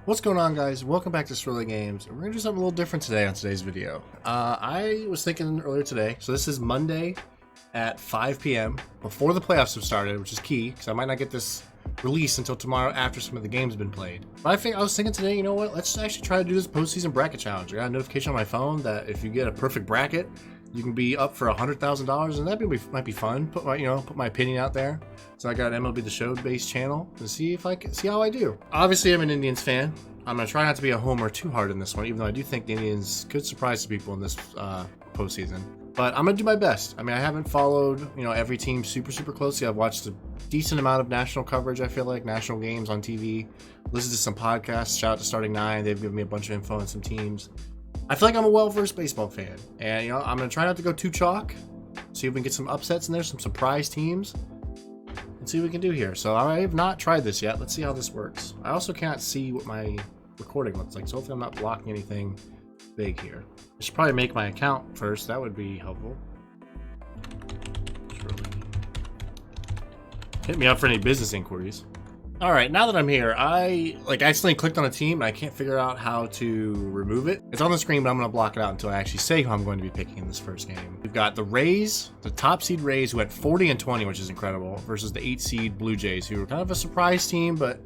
What's going on, guys? Welcome back to Swirly Games. We're gonna do something a little different today on today's video. I was thinking earlier today, so this is Monday at 5 p.m. before the playoffs have started, which is key because I might not get this released until tomorrow after some of the games have been played. But I was thinking today, you know what? Let's actually try to do this postseason bracket challenge. I got a notification on my phone that if you get a perfect bracket, you can be up for $100,000, and that might be fun. Put my opinion out there. So I got an MLB The Show based channel to see if I can see how I do. Obviously, I'm an Indians fan. I'm gonna try not to be a homer too hard in this one, even though I do think the Indians could surprise some people in this postseason. But I'm gonna do my best. I mean, I haven't followed every team super closely. I've watched a decent amount of national coverage. I feel like national games on TV. Listened to some podcasts. Shout out to Starting Nine. They've given me a bunch of info on some teams. I feel like I'm a well-versed baseball fan, and I'm gonna try not to go too chalk. See if we can get some upsets in there, some surprise teams, and see what we can do here. So I have not tried this yet. Let's see how this works. I also can't see what my recording looks like, so hopefully I'm not blocking anything big here. I should probably make my account first. That would be helpful. Hit me up for any business inquiries. All right, now that I'm here, I accidentally clicked on a team and I can't figure out how to remove it. It's on the screen, but I'm gonna block it out until I actually say who I'm going to be picking in this first game. We've got the Rays, the top seed Rays, who had 40-20, which is incredible, versus the 8 seed Blue Jays, who were kind of a surprise team, but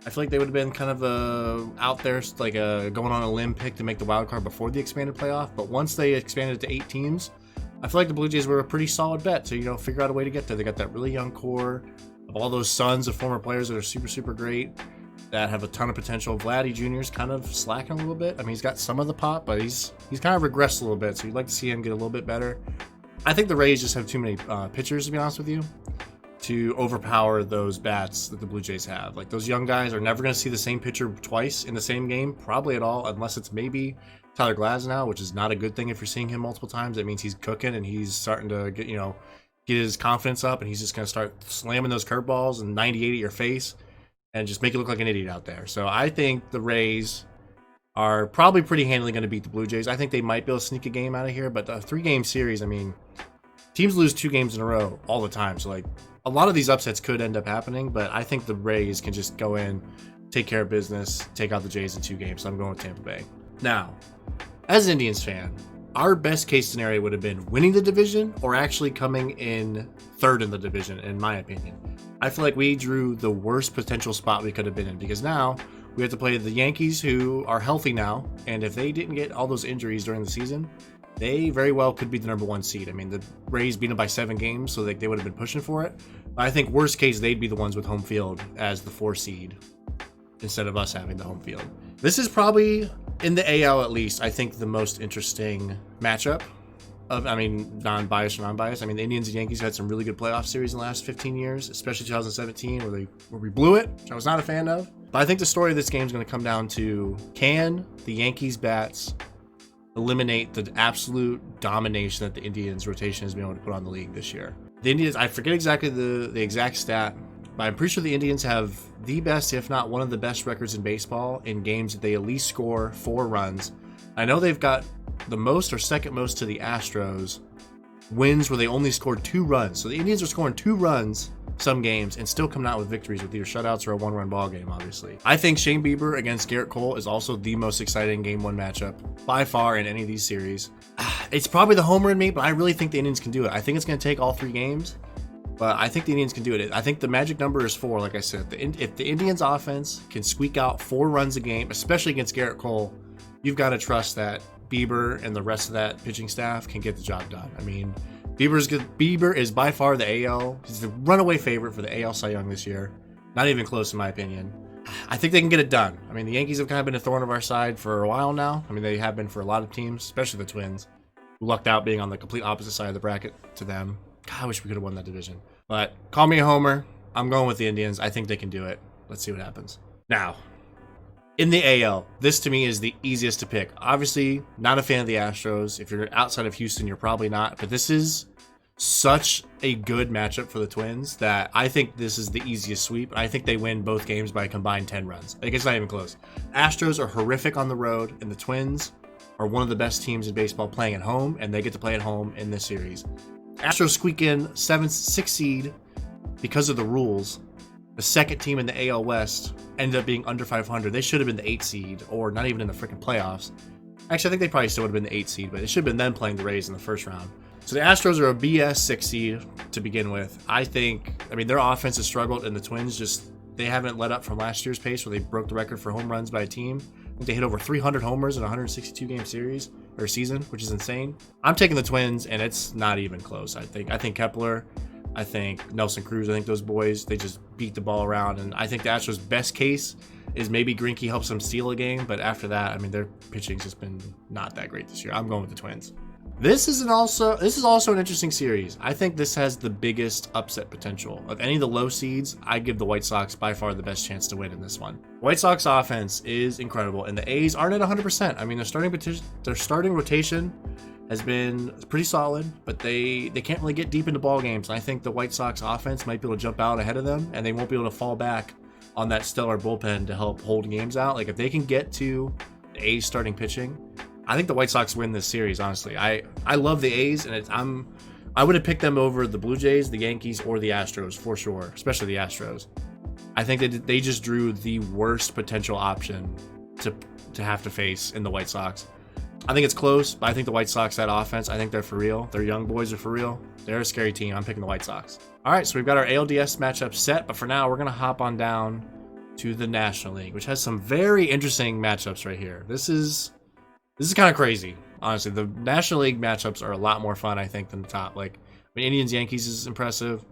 I feel like they would have been kind of out there, like a going on a limb pick to make the wild card before the expanded playoff. But once they expanded it to 8 teams, I feel like the Blue Jays were a pretty solid bet to figure out a way to get there. They got that really young core of all those sons of former players that are super great, that have a ton of potential. Vladdy Jr. is kind of slacking a little bit. I mean, he's got some of the pop, but he's kind of regressed a little bit, so you'd like to see him get a little bit better. I think the Rays just have too many pitchers, to be honest with you, to overpower those bats that the Blue Jays have. Like, those young guys are never going to see the same pitcher twice in the same game, probably at all, unless it's maybe Tyler Glasnow, which is not a good thing if you're seeing him multiple times. That means he's cooking and he's starting to get his confidence up, and he's just going to start slamming those curveballs and 98 at your face and just make you look like an idiot out there. So I think the Rays are probably pretty handily going to beat the Blue Jays. I think they might be able to sneak a game out of here, but a 3-game series, I mean, teams lose 2 games in a row all the time. So, a lot of these upsets could end up happening, but I think the Rays can just go in, take care of business, take out the Jays in 2 games. So I'm going with Tampa Bay. Now, as an Indians fan, our best case scenario would have been winning the division or actually coming in 3rd in the division, in my opinion. I feel like we drew the worst potential spot we could have been in, because now we have to play the Yankees, who are healthy now, and if they didn't get all those injuries during the season, they very well could be the number 1 seed. I mean, the Rays beat them by 7 games, so they would have been pushing for it. But I think worst case, they'd be the ones with home field as the 4 seed instead of us having the home field. This is probably, in the AL at least, I think the most interesting matchup non-biased or non-biased. I mean, the Indians and Yankees had some really good playoff series in the last 15 years, especially 2017, where we blew it, which I was not a fan of. But I think the story of this game is going to come down to, can the Yankees bats eliminate the absolute domination that the Indians rotation has been able to put on the league this year? The Indians, I forget exactly the exact stat, but I'm pretty sure the Indians have the best, if not one of the best records in baseball in games that they at least score 4 runs. I know they've got the most or second most to the Astros wins where they only scored 2 runs. So the Indians are scoring 2 runs some games and still coming out with victories with either shutouts or a 1-run ball game, obviously. I think Shane Bieber against Garrett Cole is also the most exciting Game 1 matchup by far in any of these series. It's probably the homer in me, but I really think the Indians can do it. I think it's going to take all 3 games, but I think the Indians can do it. I think the magic number is 4, like I said. If the Indians offense can squeak out 4 runs a game, especially against Garrett Cole, you've got to trust that Bieber and the rest of that pitching staff can get the job done. I mean, Bieber is by far the AL. He's the runaway favorite for the AL Cy Young this year. Not even close, in my opinion. I think they can get it done. I mean, the Yankees have kind of been a thorn of our side for a while now. I mean, they have been for a lot of teams, especially the Twins, who lucked out being on the complete opposite side of the bracket to them. God, I wish we could have won that division. But call me a homer. I'm going with the Indians. I think they can do it. Let's see what happens. Now, in the AL, this to me is the easiest to pick. Obviously, not a fan of the Astros. If you're outside of Houston, you're probably not. But this is such a good matchup for the Twins that I think this is the easiest sweep. I think they win both games by a combined 10 runs. Like, it's not even close. Astros are horrific on the road, and the Twins are one of the best teams in baseball playing at home, and they get to play at home in this series. Astros squeak in 6 seed because of the rules. the second team in the AL West ended up being under 500. They should have been the 8th seed or not even in the freaking playoffs. Actually, I think they probably still would have been the 8th seed, but it should have been them playing the Rays in the first round. So the Astros are a BS 6 seed to begin with. I mean, their offense has struggled, and the Twins they haven't let up from last year's pace where they broke the record for home runs by a team. I think they hit over 300 homers in a 162-game series or season, which is insane. I'm taking the Twins, and it's not even close. I think Kepler, I think Nelson Cruz, I think those boys, they just beat the ball around. And I think the Astros' best case is maybe Greinke helps them steal a game. But after that, I mean, their pitching's just been not that great this year. I'm going with the Twins. This is also an interesting series. I think this has the biggest upset potential. Of any of the low seeds, I give the White Sox by far the best chance to win in this one. White Sox offense is incredible, and the A's aren't at 100%. I mean, their starting rotation has been pretty solid, but they can't really get deep into ball games. And I think the White Sox offense might be able to jump out ahead of them, and they won't be able to fall back on that stellar bullpen to help hold games out. Like, if they can get to the A's starting pitching, I think the White Sox win this series, honestly. I love the A's, and I would have picked them over the Blue Jays, the Yankees, or the Astros for sure, especially the Astros. I think they just drew the worst potential option to have to face in the White Sox. I think it's close, but I think the White Sox, that offense, I think they're for real. Their young boys are for real. They're a scary team. I'm picking the White Sox. All right, so we've got our ALDS matchup set, but for now, we're going to hop on down to the National League, which has some very interesting matchups right here. This is kind of crazy, honestly. The National League matchups are a lot more fun, I think, than the top. Like, I mean, Indians-Yankees is impressive.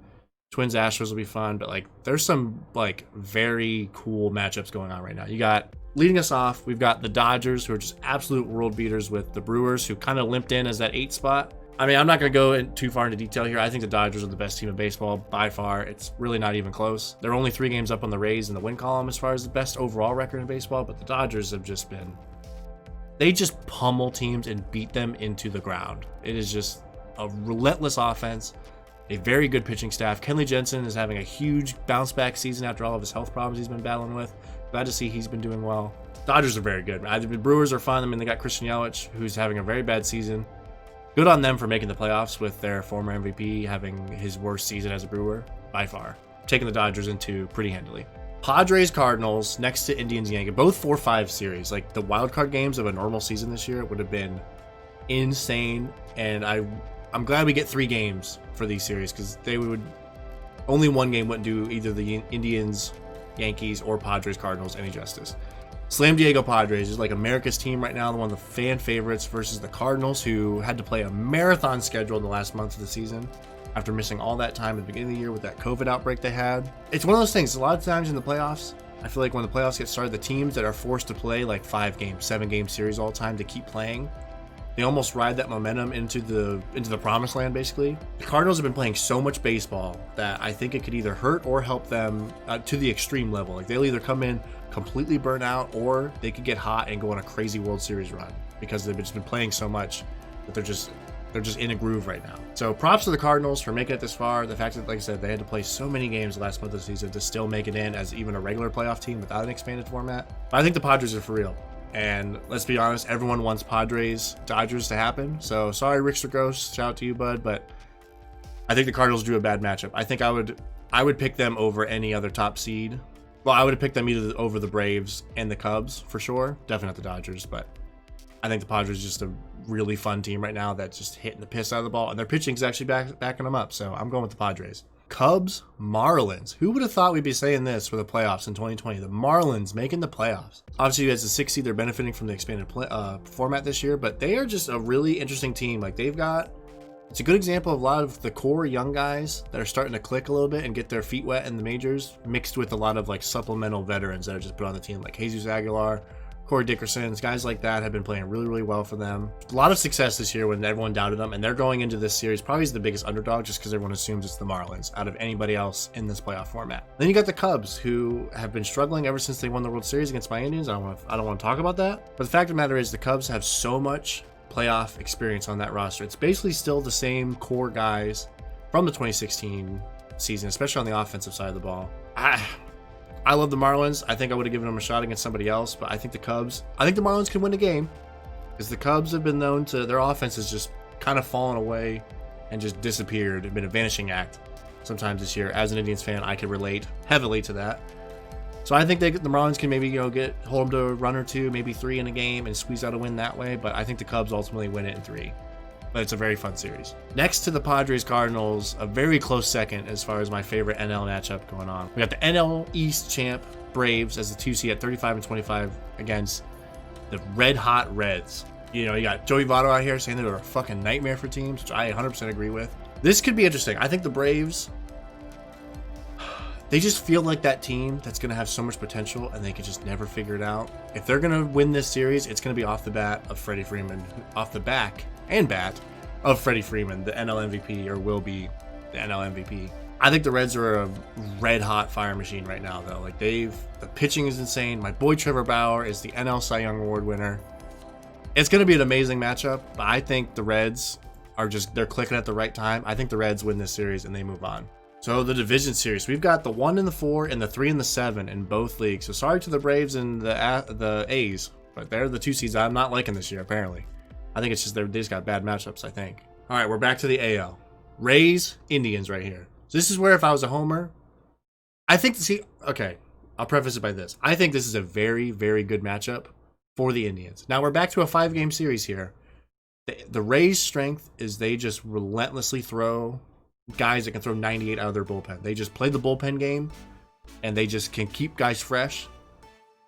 Twins-Astros will be fun, but, like, there's some, like, very cool matchups going on right now. You got, leading us off, we've got the Dodgers, who are just absolute world beaters, with the Brewers, who kind of limped in as that 8th spot. I mean, I'm not going to go too far into detail here. I think the Dodgers are the best team in baseball by far. It's really not even close. They're only 3 games up on the Rays in the win column as far as the best overall record in baseball, but the Dodgers have just been... They just pummel teams and beat them into the ground. It is just a relentless offense, a very good pitching staff. Kenley Jensen is having a huge bounce back season after all of his health problems he's been battling with. Glad to see he's been doing well. Dodgers are very good. The Brewers are fun. I mean, they got Christian Yelich, who's having a very bad season. Good on them for making the playoffs with their former MVP having his worst season as a Brewer by far. Taking the Dodgers into pretty handily. Padres Cardinals next to Indians Yankees, both 4-5 series. Like, the wild card games of a normal season this year would have been insane, and I'm glad we get 3 games for these series, because only one game wouldn't do either the Indians, Yankees, or Padres Cardinals any justice. Slam Diego Padres is like America's team right now, one of the fan favorites, versus the Cardinals, who had to play a marathon schedule in the last month of the season after missing all that time at the beginning of the year with that COVID outbreak they had. It's one of those things, a lot of times in the playoffs, I feel like when the playoffs get started, the teams that are forced to play like 5-game, 7-game series all the time to keep playing, they almost ride that momentum into the promised land, basically. The Cardinals have been playing so much baseball that I think it could either hurt or help them to the extreme level. Like, they'll either come in completely burnt out, or they could get hot and go on a crazy World Series run because they've just been playing so much that they're just in a groove right now. So props to the Cardinals for making it this far. The fact that, like I said, they had to play so many games the last month of the season to still make it in as even a regular playoff team without an expanded format. But I think the Padres are for real. And let's be honest, everyone wants Padres-Dodgers to happen. So sorry, Rick Gross, shout out to you, bud. But I think the Cardinals drew a bad matchup. I think I would pick them over any other top seed. Well, I would have picked them either over the Braves and the Cubs for sure. Definitely not the Dodgers, but I think the Padres are just a really fun team right now that's just hitting the piss out of the ball, and their pitching's actually backing them up, so I'm going with the Padres. Cubs, Marlins. Who would have thought we'd be saying this for the playoffs in 2020? The Marlins making the playoffs. Obviously, as a 6 seed, they're benefiting from the expanded format this year, but they are just a really interesting team. Like, it's a good example of a lot of the core young guys that are starting to click a little bit and get their feet wet in the majors, mixed with a lot of like supplemental veterans that are just put on the team, like Jesus Aguilar, Corey Dickerson, guys like that have been playing really, really well for them. A lot of success this year when everyone doubted them, and they're going into this series probably as the biggest underdog just because everyone assumes it's the Marlins out of anybody else in this playoff format. Then you got the Cubs, who have been struggling ever since they won the World Series against my Indians. I don't want to talk about that. But the fact of the matter is the Cubs have so much playoff experience on that roster. It's basically still the same core guys from the 2016 season, especially on the offensive side of the ball. I love the Marlins. I think I would have given them a shot against somebody else, but I think the Marlins can win a game because the Cubs have been known to, their offense has just kind of fallen away and just disappeared and been a vanishing act sometimes this year. As an Indians fan, I can relate heavily to that. So I think the Marlins can maybe, hold them to a run or two, maybe 3 in a game and squeeze out a win that way. But I think the Cubs ultimately win it in 3. But it's a very fun series. Next to the Padres Cardinals, a very close second as far as my favorite NL matchup going on. We got the NL East champ Braves as the 2 seed at 35-25 against the red hot Reds. You got Joey Votto out here saying they're a fucking nightmare for teams, which I 100% agree with. This could be interesting. I think the Braves, they just feel like that team that's going to have so much potential and they can just never figure it out. If they're going to win this series, it's going to be off the bat of Freddie Freeman, off the back and bat of Freddie Freeman, the NL MVP, or will be the NL MVP. I think the Reds are a red hot fire machine right now, though. Like the pitching is insane. My boy Trevor Bauer is the NL Cy Young Award winner. It's going to be an amazing matchup, but I think the Reds they're clicking at the right time. I think the Reds win this series and they move on. So the division series, we've got the 1 and the 4 and the 3 and the 7 in both leagues. So sorry to the Braves and the A's, but they're the 2 seeds I'm not liking this year, apparently. I think it's just they just got bad matchups, I think. All right, we're back to the AL. Rays, Indians right here. So this is where if I was a homer, okay, I'll preface it by this. I think this is a very, very good matchup for the Indians. Now we're back to a 5-game series here. The Rays' strength is they just relentlessly throw guys that can throw 98 out of their bullpen. They just play the bullpen game, and they just can keep guys fresh.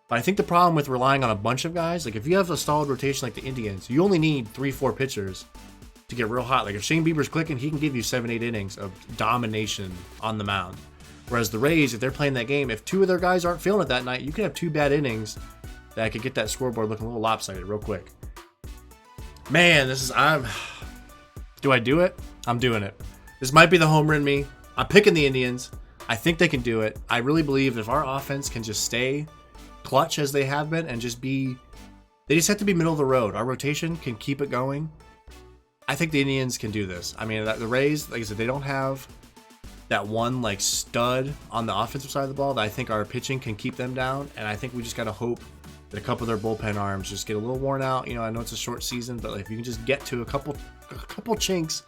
But I think the problem with relying on a bunch of guys, like if you have a solid rotation like the Indians, you only need 3-4 pitchers to get real hot. Like if Shane Bieber's clicking, he can give you 7-8 innings of domination on the mound. Whereas the Rays, if they're playing that game, if 2 of their guys aren't feeling it that night, you can have 2 bad innings that could get that scoreboard looking a little lopsided real quick. Man, do I do it? I'm doing it. This might be the homer in me. I'm picking the Indians. I think they can do it. I really believe if our offense can just stay clutch as they have been and they just have to be middle of the road. Our rotation can keep it going. I think the Indians can do this. I mean, the Rays, like I said, they don't have that one like stud on the offensive side of the ball that I think our pitching can keep them down. And I think we just got to hope that a couple of their bullpen arms just get a little worn out. I know it's a short season, but if you can just get to a couple chinks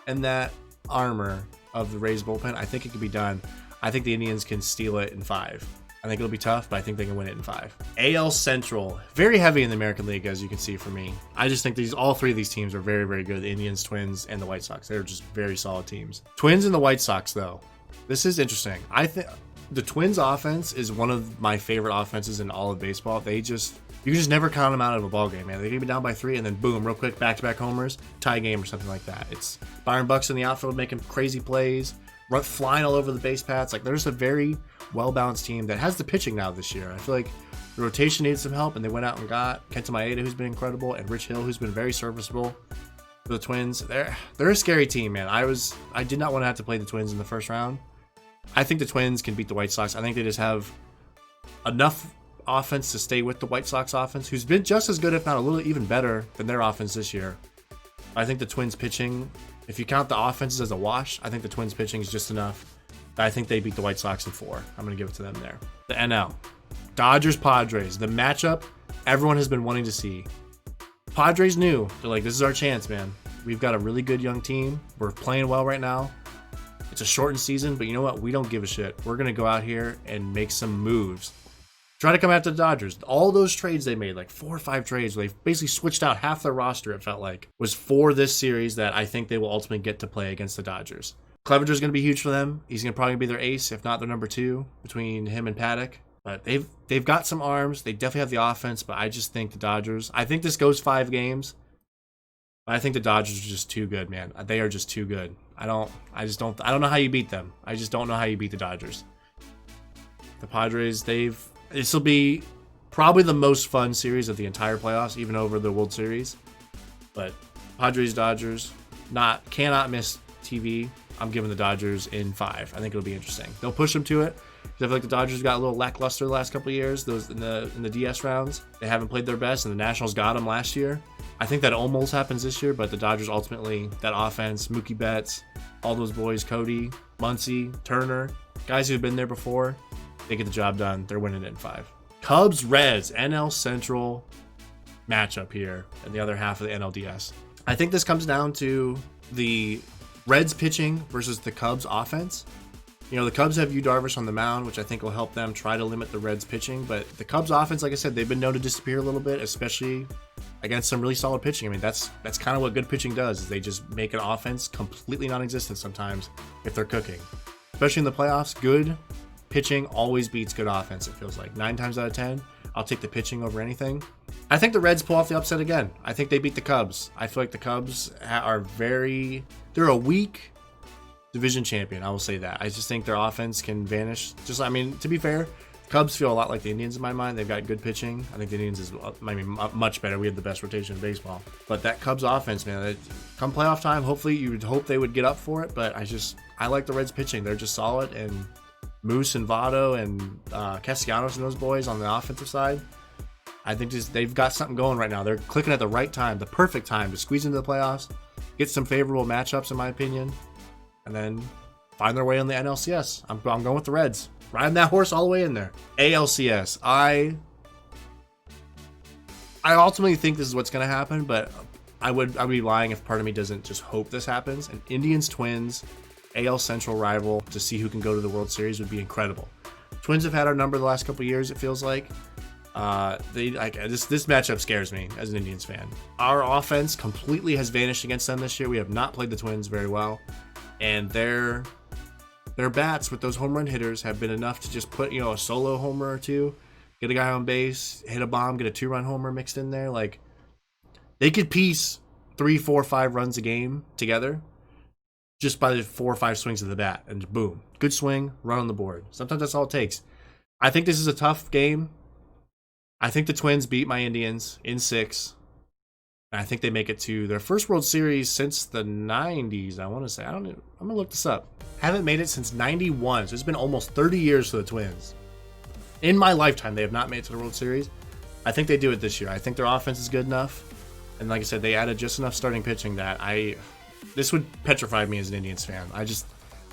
in that armor of the Rays bullpen, I think it can be done. I think the Indians can steal it in 5. I think it'll be tough, but I think they can win it in 5. AL Central, very heavy in the American League, as you can see for me. I just think all 3 of these teams are very, very good. The Indians, Twins, and the White Sox. They're just very solid teams. Twins and the White Sox, though. This is interesting. I think the Twins offense is one of my favorite offenses in all of baseball. You can just never count them out of a ball game, man. They can be down by 3 and then boom, real quick, back-to-back homers, tie game or something like that. It's Byron Buxton in the outfield making crazy plays, flying all over the base paths. Like there's a very well-balanced team that has the pitching now this year. I feel like the rotation needed some help, and they went out and got Kenta Maeda, who's been incredible, and Rich Hill, who's been very serviceable for the Twins. They're a scary team, man. I did not want to have to play the Twins in the first round. I think the Twins can beat the White Sox. I think they just have enough offense to stay with the White Sox offense, who's been just as good, if not a little even better than their offense this year. I think the Twins pitching, if you count the offenses as a wash, I think the Twins pitching is just enough. I think they beat the White Sox in 4. I'm going to give it to them there. The NL. Dodgers, Padres. The matchup everyone has been wanting to see. Padres knew. They're like, this is our chance, man. We've got a really good young team. We're playing well right now. It's a shortened season, but you know what? We don't give a shit. We're going to go out here and make some moves. Try to come after the Dodgers. All those trades they made, like 4 or 5 trades, where they basically switched out half their roster, it felt like, was for this series that I think they will ultimately get to play against the Dodgers. Clevenger's going to be huge for them. He's going to probably be their ace, if not their number 2, between him and Paddock. But they've got some arms. They definitely have the offense, but I just think the Dodgers, I think this goes 5 games. But I think the Dodgers are just too good, man. They are just too good. I don't know how you beat them. I just don't know how you beat the Dodgers. The Padres, this will be probably the most fun series of the entire playoffs, even over the World Series. But Padres, Dodgers, cannot miss TV. I'm giving the Dodgers in 5. I think it'll be interesting. They'll push them to it. I feel like the Dodgers got a little lackluster the last couple of years. Those in the DS rounds, they haven't played their best, and the Nationals got them last year. I think that almost happens this year, but the Dodgers ultimately, that offense, Mookie Betts, all those boys, Cody, Muncy, Turner, guys who've been there before, they get the job done. They're winning it in 5. Cubs, Reds, NL Central matchup here, and the other half of the NLDS. I think this comes down to the Reds pitching versus the Cubs offense. You know, the Cubs have Yu Darvish on the mound, which I think will help them try to limit the Reds pitching. But the Cubs offense, like I said, they've been known to disappear a little bit, especially against some really solid pitching. I mean, that's kind of what good pitching does, is they just make an offense completely non-existent sometimes if they're cooking. Especially in the playoffs, good pitching always beats good offense, it feels like. 9 times out of 10, I'll take the pitching over anything. I think the Reds pull off the upset again. I think they beat the Cubs. I feel like the Cubs are they're a weak division champion, I will say that. I just think their offense can vanish. I mean, to be fair, Cubs feel a lot like the Indians in my mind. They've got good pitching. I think the Indians is much better. We have the best rotation in baseball. But that Cubs offense, man, come playoff time, hopefully you would hope they would get up for it. But I like the Reds pitching. They're just solid. And Moose and Votto and Castellanos and those boys on the offensive side, I think they've got something going right now. They're clicking at the right time, the perfect time to squeeze into the playoffs, get some favorable matchups, in my opinion, and then find their way in the NLCS. I'm going with the Reds. Riding that horse all the way in there. ALCS. I ultimately think this is what's going to happen, but I would be lying if part of me doesn't just hope this happens. An Indians-Twins AL Central rival to see who can go to the World Series would be incredible. Twins have had our number the last couple of years, it feels like. This matchup scares me as an Indians fan. Our offense completely has vanished against them this year. We have not played the Twins very well, and their bats with those home run hitters have been enough to just put, a solo homer or two, get a guy on base, hit a bomb, get a 2-run homer mixed in there. Like, they could piece 3, 4, 5 runs a game together just by the 4 or 5 swings of the bat, and boom, good swing, run on the board. Sometimes that's all it takes. I think this is a tough game. I think the Twins beat my Indians in 6. And I think they make it to their first World Series since the 90s, I want to say. I'm going to look this up. Haven't made it since 91, so it's been almost 30 years for the Twins. In my lifetime, they have not made it to the World Series. I think they do it this year. I think their offense is good enough. And like I said, they added just enough starting pitching that this would petrify me as an Indians fan.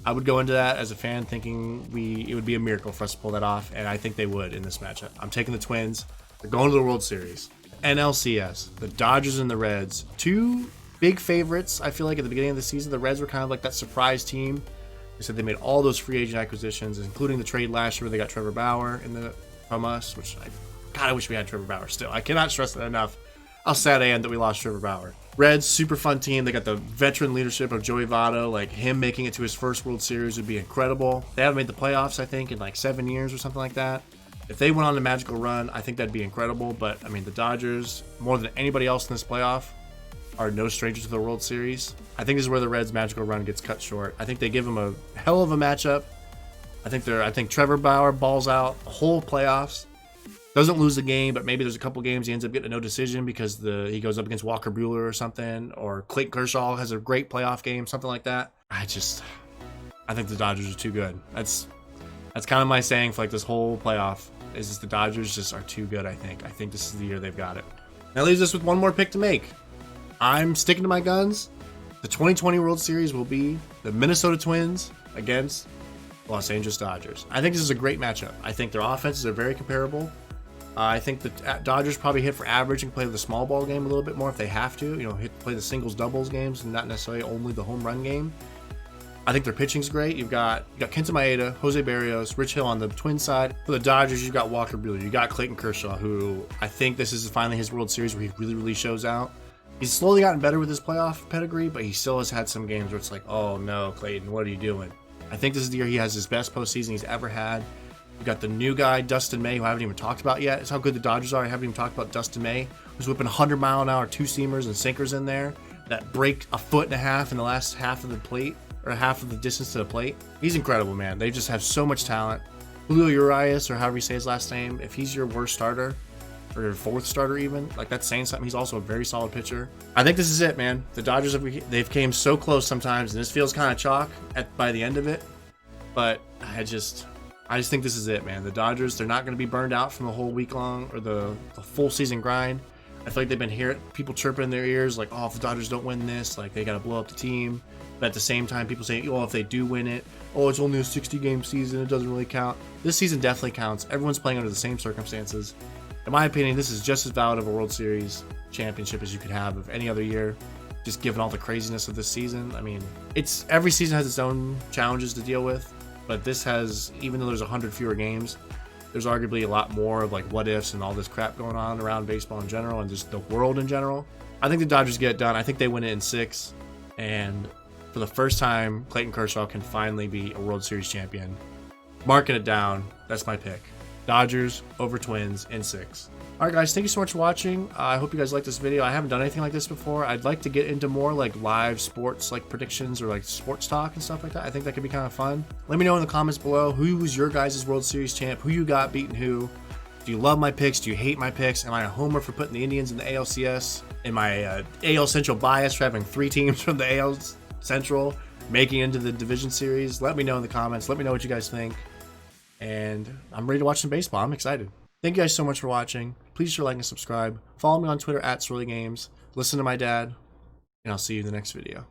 I would go into that as a fan thinking it would be a miracle for us to pull that off, and I think they would in this matchup. I'm taking the Twins. They're going to the World Series. NLCS, the Dodgers and the Reds. 2 big favorites, I feel like, at the beginning of the season. The Reds were kind of like that surprise team. They said they made all those free agent acquisitions, including the trade last year where they got Trevor Bauer from us, which I wish we had Trevor Bauer still. I cannot stress that enough. How sad I am that we lost Trevor Bauer. Reds, super fun team. They got the veteran leadership of Joey Votto. Like, him making it to his first World Series would be incredible. They haven't made the playoffs, I think, in like 7 years or something like that. If they went on a magical run, I think that'd be incredible. But, I mean, the Dodgers, more than anybody else in this playoff, are no strangers to the World Series. I think this is where the Reds' magical run gets cut short. I think they give them a hell of a matchup. I think Trevor Bauer balls out the whole playoffs. Doesn't lose the game, but maybe there's a couple games he ends up getting a no decision because he goes up against Walker Buehler or something, or Clayton Kershaw has a great playoff game, something like that. I think the Dodgers are too good. That's kind of my saying for like this whole playoff, is just the Dodgers just are too good, I think. I think this is the year they've got it. That leaves us with one more pick to make. I'm sticking to my guns. The 2020 World Series will be the Minnesota Twins against Los Angeles Dodgers. I think this is a great matchup. I think their offenses are very comparable. I think the Dodgers probably hit for average and play the small ball game a little bit more if they have to. Play the singles doubles games and not necessarily only the home run game. I think their pitching's great. You've got Kenta Maeda, Jose Barrios, Rich Hill on the Twins side. For the Dodgers, you've got Walker Buehler. You got Clayton Kershaw, who I think this is finally his World Series where he really, really shows out. He's slowly gotten better with his playoff pedigree, but he still has had some games where it's like, oh no, Clayton, what are you doing? I think this is the year he has his best postseason he's ever had. You've got the new guy, Dustin May, who I haven't even talked about yet. It's how good the Dodgers are. I haven't even talked about Dustin May, who's whipping 100-mile-an-hour 2-seamers and sinkers in there that break 1.5 feet in the last half of the plate, or half of the distance to the plate. He's incredible, man. They just have so much talent. Julio Urias, or however you say his last name, if he's your worst starter, or your 4th starter even, like, that's saying something. He's also a very solid pitcher. I think this is it, man. The Dodgers, they've came so close sometimes, and this feels kind of chalk by the end of it, but I just think this is it, man. The Dodgers, they're not going to be burned out from the whole week long or the full season grind. I feel like they've been hearing people chirping in their ears like, oh, if the Dodgers don't win this, like, they got to blow up the team. But at the same time, people say, oh, if they do win it, oh, it's only a 60-game season, it doesn't really count. This season definitely counts. Everyone's playing under the same circumstances. In my opinion, this is just as valid of a World Series championship as you could have of any other year. just given all the craziness of this season. I mean, every season has its own challenges to deal with, but this has, even though there's 100 fewer games, there's arguably a lot more of like what ifs and all this crap going on around baseball in general and just the world in general. I think the Dodgers get it done. I think they win it in 6, and for the first time, Clayton Kershaw can finally be a World Series champion. Marking it down. That's my pick. Dodgers over Twins in 6. Alright guys, thank you so much for watching. I hope you guys liked this video. I haven't done anything like this before. I'd like to get into more like live sports like predictions or like sports talk and stuff like that. I think that could be kind of fun. Let me know in the comments below who was your guys' World Series champ, who you got beating who. Do you love my picks? Do you hate my picks? Am I a homer for putting the Indians in the ALCS? Am I AL Central bias for having 3 teams from the AL Central making it into the division series? Let me know in the comments. Let me know what you guys think. And I'm ready to watch some baseball. I'm excited. Thank you guys so much for watching. Please share, like, and subscribe. Follow me on Twitter at Swirly Games. Listen to my dad. And I'll see you in the next video.